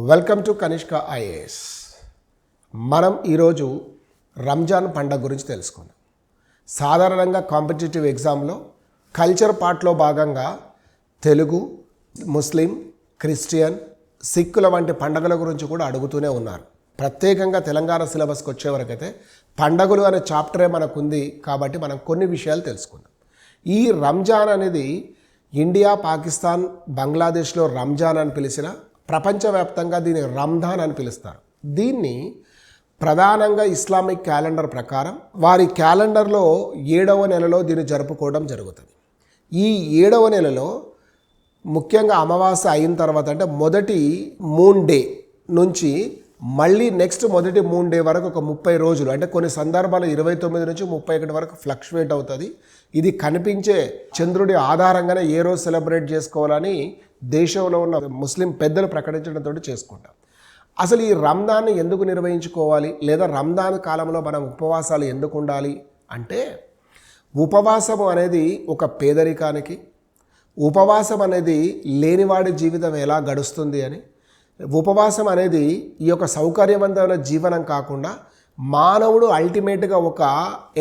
Welcome to Kanishka IAS. మనం ఈరోజు రంజాన్ పండగ గురించి తెలుసుకుందాం. సాధారణంగా కాంపిటేటివ్ ఎగ్జామ్లో కల్చర్ పార్ట్లో భాగంగా తెలుగు, ముస్లిం, క్రిస్టియన్, సిక్కుల వంటి పండగల గురించి కూడా అడుగుతూనే ఉన్నారు. ప్రత్యేకంగా తెలంగాణ సిలబస్కి వచ్చేవరకైతే పండగలు అనే చాప్టరే మనకుంది కాబట్టి మనం కొన్ని విషయాలు తెలుసుకుందాం. ఈ రంజాన్ అనేది ఇండియా, పాకిస్తాన్, బంగ్లాదేశ్లో రంజాన్ అని పిలిచిన ప్రపంచవ్యాప్తంగా దీన్ని రంజాన్ అని పిలుస్తారు. దీన్ని ప్రధానంగా ఇస్లామిక్ క్యాలెండర్ ప్రకారం వారి క్యాలెండర్లో 7వ నెలలో దీన్ని జరుపుకోవడం జరుగుతుంది. ఈ 7వ నెలలో ముఖ్యంగా అమావాస్య అయిన తర్వాత అంటే మొదటి మూన్ డే నుంచి మళ్ళీ నెక్స్ట్ మొదటి మూన్ డే వరకు ఒక 30 రోజులు, అంటే కొన్ని సందర్భాలు 29 నుంచి 31 వరకు ఫ్లక్చువేట్ అవుతుంది. ఇది కనిపించే చంద్రుడి ఆధారంగానే ఏ రోజు సెలబ్రేట్ చేసుకోవాలని దేశంలో ఉన్న ముస్లిం పెద్దలు ప్రకటించడంతో చేసుకుంటాం. అసలు ఈ రంజాన్ని ఎందుకు నిర్వహించుకోవాలి, లేదా రంజాన్ కాలంలో మనం ఉపవాసాలు ఎందుకు ఉండాలి అంటే, ఉపవాసము అనేది ఒక పేదరికానికి, ఉపవాసం అనేది లేనివాడి జీవితం ఎలా గడుస్తుంది అని, ఉపవాసం అనేది ఈ యొక్క సౌకర్యవంతమైన జీవనం కాకుండా మానవుడు అల్టిమేట్గా ఒక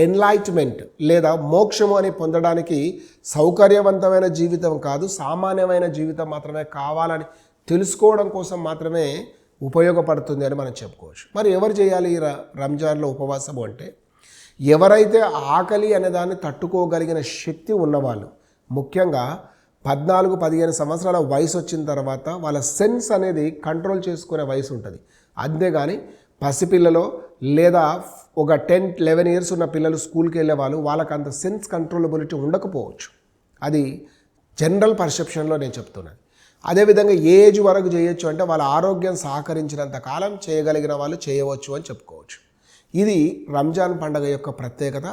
ఎన్లైట్మెంట్ లేదా మోక్షము అని పొందడానికి సౌకర్యవంతమైన జీవితం కాదు, సామాన్యమైన జీవితం మాత్రమే కావాలని తెలుసుకోవడం కోసం మాత్రమే ఉపయోగపడుతుంది అని మనం చెప్పుకోవచ్చు. మరి ఎవరు చేయాలి ఈ రంజాన్లో ఉపవాసము అంటే, ఎవరైతే ఆకలి అనే దాన్ని తట్టుకోగలిగిన శక్తి ఉన్నవాళ్ళు, ముఖ్యంగా 14-15 సంవత్సరాల వయసు వచ్చిన తర్వాత వాళ్ళ సెన్స్ అనేది కంట్రోల్ చేసుకునే వయసు ఉంటుంది. అంతేగాని పసిపిల్లలో లేదా ఒక 10-11 ఇయర్స్ ఉన్న పిల్లలు స్కూల్కి వెళ్ళే వాళ్ళకి అంత సెన్స్ కంట్రోలబిలిటీ ఉండకపోవచ్చు. అది జనరల్ పర్సెప్షన్లో నేను చెప్తున్నాను. అదేవిధంగా ఏ ఏజ్ వరకు చేయొచ్చు అంటే, వాళ్ళ ఆరోగ్యం సహకరించినంత కాలం చేయగలిగిన వాళ్ళు చేయవచ్చు అని చెప్పుకోవచ్చు. ఇది రంజాన్ పండుగ యొక్క ప్రత్యేకత.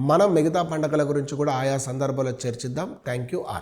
మనం మిగతా పండుగల గురించి కూడా ఆయా సందర్భాల్లో చర్చిద్దాం. Thank you all.